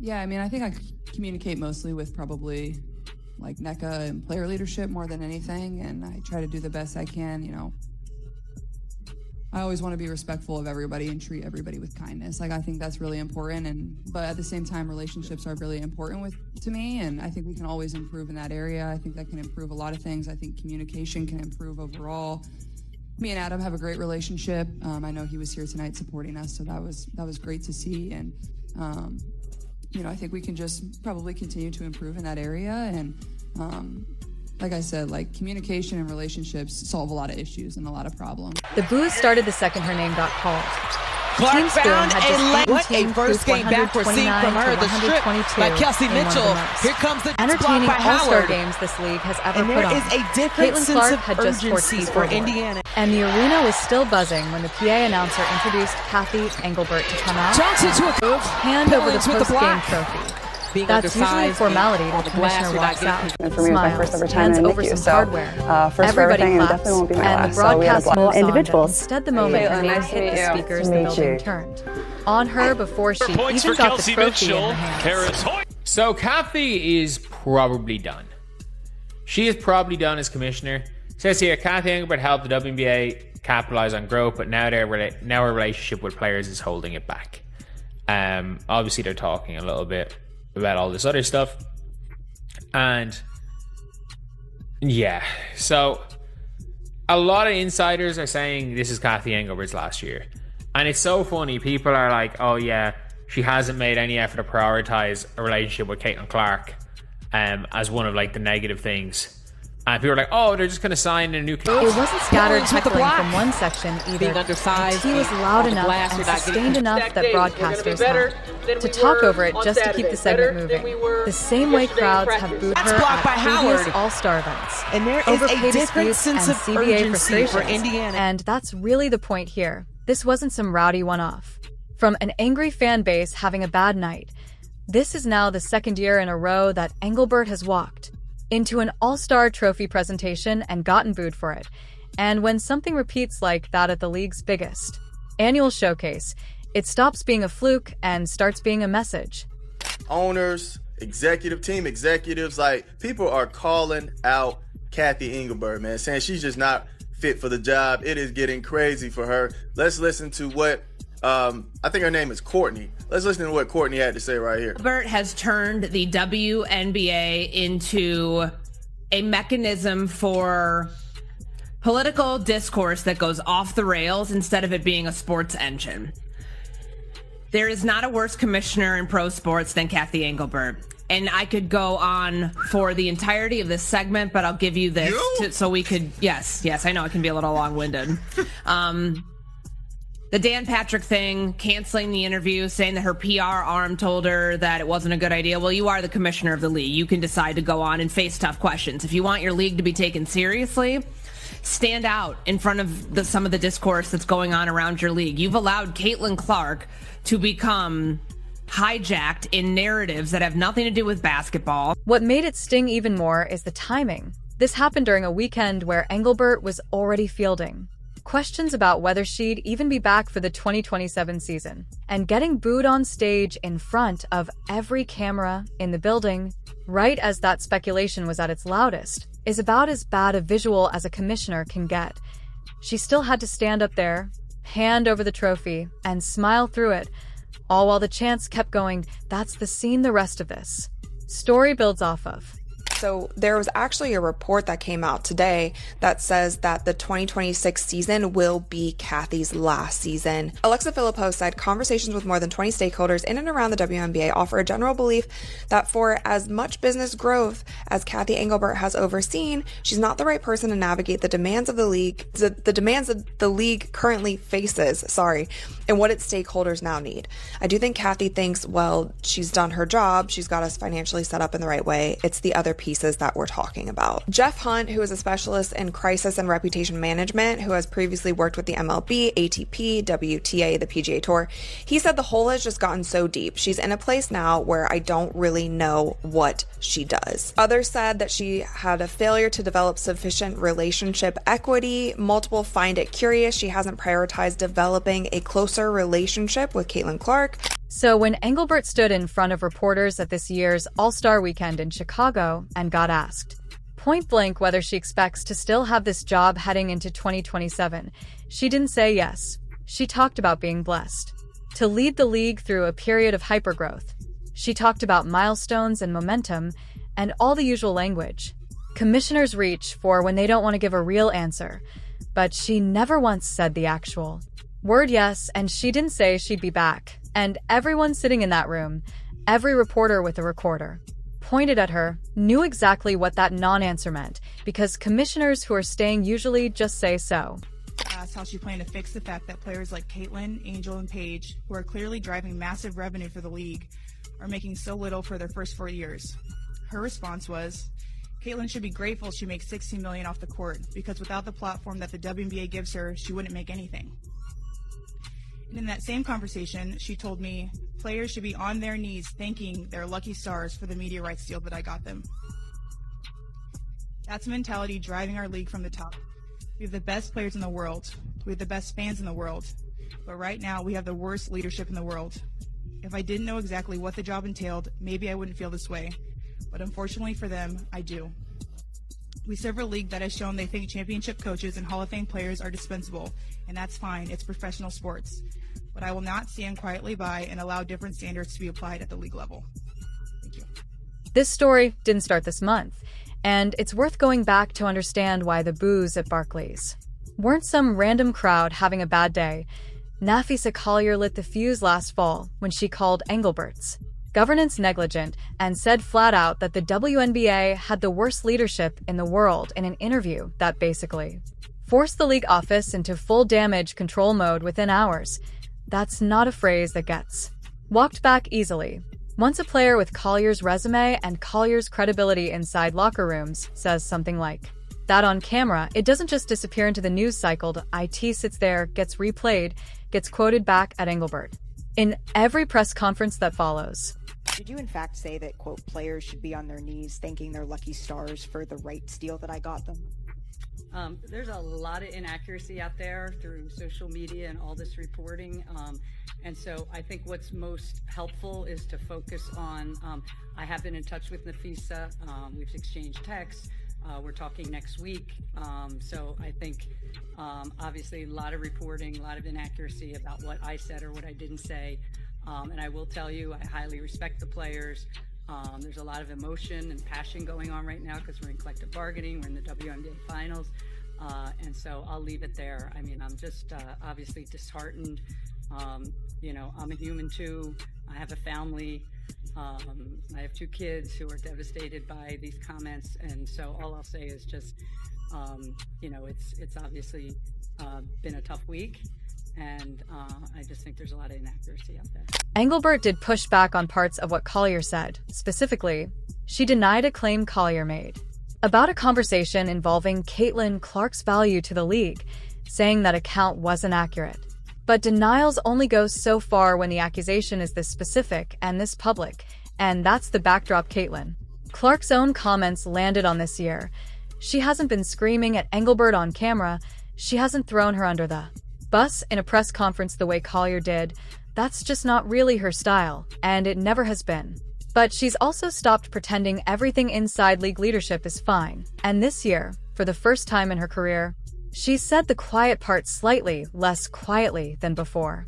Yeah, I mean, I think I communicate mostly with probably like NECA and player leadership more than anything, and I try to do the best I can, you know. I always want to be respectful of everybody and treat everybody with kindness. Like, I think that's really important, but at the same time, relationships are really important to me, and I think we can always improve in that area. I think that can improve a lot of things. I think communication can improve overall. Me and Adam have a great relationship. I know he was here tonight supporting us, so that was great to see. And you know, I think we can just probably continue to improve in that area. And like I said, like, communication and relationships solve a lot of issues and a lot of problems. The boos started the second her name got called. Clark found what a first game back we're seeing from her. The strip by Kelsey Mitchell. Here comes the entertaining by all-star Howard. games this league has ever And put there on. is a different Caitlin sense Clark of had just scored urgency for Indiana. And the arena was still buzzing when the PA announcer introduced Kathy Engelbert to come out. Johnson to a move. Hand over the Pillins with the post-game block. trophy. Being That's usually a undersized, formality till the glass commissioner would not walks get out. And for me, it was my first ever time hands in over NICU, some so hardware. first for Everybody everything, and claps, definitely won't be my and last. the So we had a broadcast moves on, individuals. but instead the moment her Caitlin, name nice to hit meet the you. speakers, To the meet building you. turned on her before she Points even for got Kelsey the trophy Mitchell. in her hands. So Kathy is probably done. She is probably done as commissioner. It says here, Kathy Engelbert helped the WNBA capitalize on growth, but now her relationship with players is holding it back. Obviously, they're talking a little bit about all this other stuff. And yeah, so a lot of insiders are saying this is Kathy Engelbert's last year. And it's so funny. People are like, oh yeah, she hasn't made any effort to prioritize a relationship with Caitlin Clark as one of like the negative things. And people are like, oh, they're just going to sign a new club. It wasn't scattered Pillins with the heckling block. from one section either. Being undersized, He was being loud on the enough glass, and we're not getting sustained enough that broadcasters had to talk over it just to keep the segment moving. The same way crowds have booed That's her blocked by at previous Howard. All-Star events. And there is Overpay a different disputes sense and of CBA urgency for frustrations. Indiana. And that's really the point here. This wasn't some rowdy one-off. From an angry fan base having a bad night, this is now the second year in a row that Engelbert has walked into an all-star trophy presentation and gotten booed for it. And when something repeats like that at the league's biggest annual showcase, it stops being a fluke and starts being a message. Owners, executive team executives, like, people are calling out Kathy Engelbert, man, saying she's just not fit for the job. It is getting crazy for her. Let's listen to what I think her name is Courtney. Let's listen to what Courtney had to say right here. Engelbert has turned the WNBA into a mechanism for political discourse that goes off the rails instead of it being a sports engine. There is not a worse commissioner in pro sports than Kathy Engelbert. And I could go on for the entirety of this segment, but I'll give you this so we could, yes, I know it can be a little long-winded. The Dan Patrick thing, canceling the interview, saying that her PR arm told her that it wasn't a good idea. Well, you are the commissioner of the league. You can decide to go on and face tough questions. If you want your league to be taken seriously, stand out in front of some of the discourse that's going on around your league. You've allowed Caitlin Clark to become hijacked in narratives that have nothing to do with basketball. What made it sting even more is the timing. This happened during a weekend where Engelbert was already fielding questions about whether she'd even be back for the 2027 season. And getting booed on stage in front of every camera in the building, right as that speculation was at its loudest, is about as bad a visual as a commissioner can get. She still had to stand up there, hand over the trophy, and smile through it, all while the chants kept going, "That's the scene the rest of this story builds off of." So there was actually a report that came out today that says that the 2026 season will be Kathy's last season. Alexa Philippou said conversations with more than 20 stakeholders in and around the WNBA offer a general belief that for as much business growth as Kathy Engelbert has overseen, she's not the right person to navigate the demands of the league, the demands that the league currently faces, and what its stakeholders now need. I do think Kathy thinks, well, she's done her job. She's got us financially set up in the right way. It's the other pieces that we're talking about. Jeff Hunt, who is a specialist in crisis and reputation management, who has previously worked with the MLB, ATP, WTA, the PGA Tour, he said the hole has just gotten so deep. She's in a place now where I don't really know what she does. Others said that she had a failure to develop sufficient relationship equity. Multiple find it curious she hasn't prioritized developing a closer relationship with Caitlin Clark. So when Engelbert stood in front of reporters at this year's All-Star Weekend in Chicago and got asked point-blank whether she expects to still have this job heading into 2027, she didn't say yes. She talked about being blessed to lead the league through a period of hypergrowth. She talked about milestones and momentum and all the usual language commissioners reach for when they don't want to give a real answer, but she never once said the actual word yes, and she didn't say she'd be back. And everyone sitting in that room, every reporter with a recorder, pointed at her, knew exactly what that non-answer meant, because commissioners who are staying usually just say so. Asked how she planned to fix the fact that players like Caitlin, Angel, and Paige, who are clearly driving massive revenue for the league, are making so little for their first 4 years. Her response was, Caitlin should be grateful she makes $16 million off the court, because without the platform that the WNBA gives her, she wouldn't make anything. And in that same conversation, she told me, players should be on their knees thanking their lucky stars for the media rights deal that I got them. That's a mentality driving our league from the top. We have the best players in the world. We have the best fans in the world. But right now, we have the worst leadership in the world. If I didn't know exactly what the job entailed, maybe I wouldn't feel this way. But unfortunately for them, I do. We serve a league that has shown they think championship coaches and Hall of Fame players are dispensable, and that's fine, it's professional sports. But I will not stand quietly by and allow different standards to be applied at the league level. Thank you. This story didn't start this month, and it's worth going back to understand why the boos at Barclays weren't some random crowd having a bad day. Nafisa Collier lit the fuse last fall when she called Engelbert's governance negligent and said flat out that the WNBA had the worst leadership in the world in an interview that basically forced the league office into full damage control mode within hours. That's not a phrase that gets walked back easily. Once a player with Collier's resume and Collier's credibility inside locker rooms says something like that on camera, it doesn't just disappear into the news cycle. IT sits there, gets replayed, gets quoted back at Engelbert in every press conference that follows. Did you in fact say that, quote, players should be on their knees thanking their lucky stars for the rights deal that I got them? There's a lot of inaccuracy out there through social media and all this reporting. And so I think what's most helpful is to focus on, I have been in touch with Nafisa. We've exchanged texts. We're talking next week. So I think obviously a lot of reporting, a lot of inaccuracy about what I said or what I didn't say. And I will tell you, I highly respect the players. There's a lot of emotion and passion going on right now because we're in collective bargaining, we're in the WNBA finals. And so I'll leave it there. I mean, I'm just obviously disheartened. You know, I'm a human too. I have a family. I have 2 kids who are devastated by these comments. And so all I'll say is just, you know, it's obviously been a tough week. And I just think there's a lot of inaccuracy out there. Engelbert did push back on parts of what Collier said. Specifically, she denied a claim Collier made about a conversation involving Caitlin Clark's value to the league, saying that account wasn't accurate. But denials only go so far when the accusation is this specific and this public, and that's the backdrop Caitlin Clark's own comments landed on this year. She hasn't been screaming at Engelbert on camera. She hasn't thrown her under the bus in a press conference the way Collier did. That's just not really her style, and it never has been. But she's also stopped pretending everything inside league leadership is fine. And this year, for the first time in her career, she's said the quiet part slightly less quietly than before.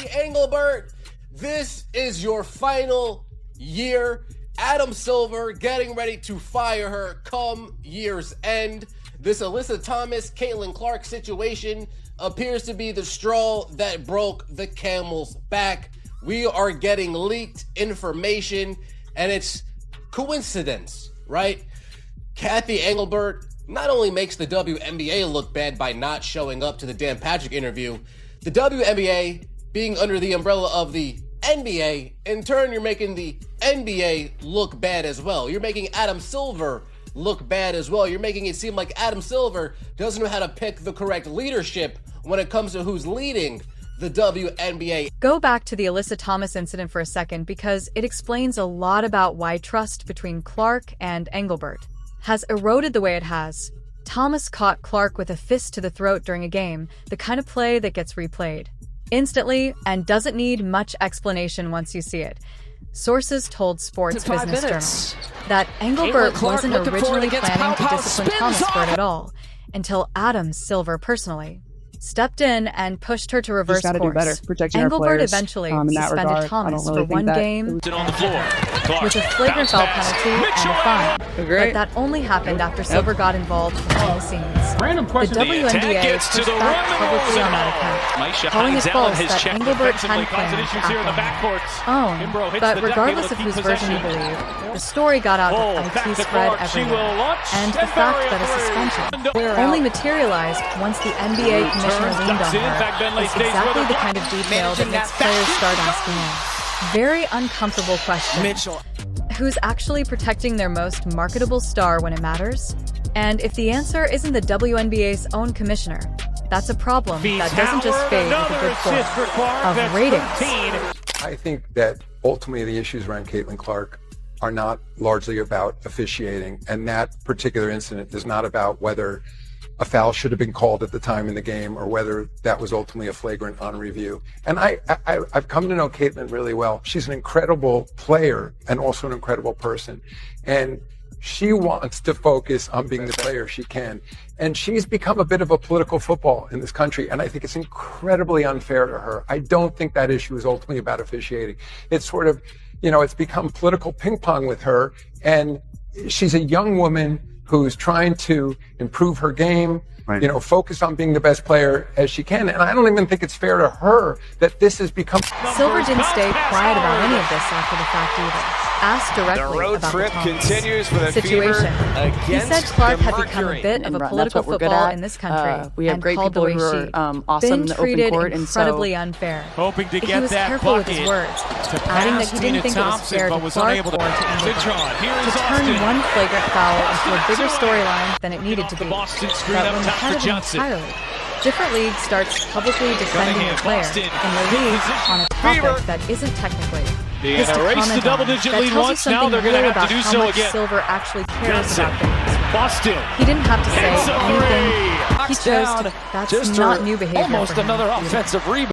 Engelbert, this is your final year. Adam Silver getting ready to fire her come year's end. This Alyssa Thomas, Caitlin Clark situation appears to be the straw that broke the camel's back. We are getting leaked information, and it's coincidence, right? Kathy Engelbert not only makes the WNBA look bad by not showing up to the Dan Patrick interview, the WNBA being under the umbrella of the NBA, in turn, you're making the NBA look bad as well. You're making Adam Silver look bad as well. You're making it seem like Adam Silver doesn't know how to pick the correct leadership when it comes to who's leading the WNBA. Go back to the Alyssa Thomas incident for a second because it explains a lot about why trust between Clark and Engelbert has eroded the way it has. Thomas caught Clark with a fist to the throat during a game, the kind of play that gets replayed. instantly and doesn't need much explanation once you see it. Sources told Sports Business Journal that Engelbert wasn't originally planning to discipline Thomas Byrd at all until Adam Silver personally stepped in and pushed her to reverse course. Do better, protecting Engelbert our players, eventually in that suspended regard. Thomas really for one game on the floor. Clark, with a flagrant foul penalty and a fine. But that only happened after Silver got involved behind the scenes. Random question. The WNBA gets to pushed the back rim publicly on that account, calling it false that Engelbert hadn't planned to act on his own. But regardless of whose version you believe, the story got out that IT spread everywhere, and the fact that a suspension only materialized once the NBA commissioner leaned on her is exactly the kind of detail that makes players start asking a very uncomfortable question. Who's actually protecting their most marketable star when it matters? And if the answer isn't the WNBA's own commissioner, that's a problem that doesn't just fade with a good form of ratings. I think that ultimately the issues around Caitlin Clark are not largely about officiating, and that particular incident is not about whether a foul should have been called at the time in the game or whether that was ultimately a flagrant on review. And I've come to know Caitlin really well. She's an incredible player and also an incredible person. And she wants to focus on being the player she can. And she's become a bit of a political football in this country. And I think it's incredibly unfair to her. I don't think that issue is ultimately about officiating. It's sort of, it's become political ping pong with her. And she's a young woman who's trying to improve her game, focus on being the best player as she can. And I don't even think it's fair to her that this has become... Silver didn't stay quiet about any of this after the fact either. Asked directly about the Thomas situation. He said Clark had become a bit of a political football in this country, we have and great called the people way who she are awesome in the open court, and incredibly unfair. Hoping to He get was that careful with bucket his words, to adding that pass he didn't Tina think it was Thompson, fair but to was Clark unable or to Engelbert to turn one flagrant foul into a bigger storyline than it needed to be. But when the head of an entirely different league starts publicly defending a player in the league on a topic that isn't technically his to comment on, that tells you something real about how much Silver actually cares about things. He didn't have to say anything. He chose to. That's not new behavior. Almost another offensive rebound.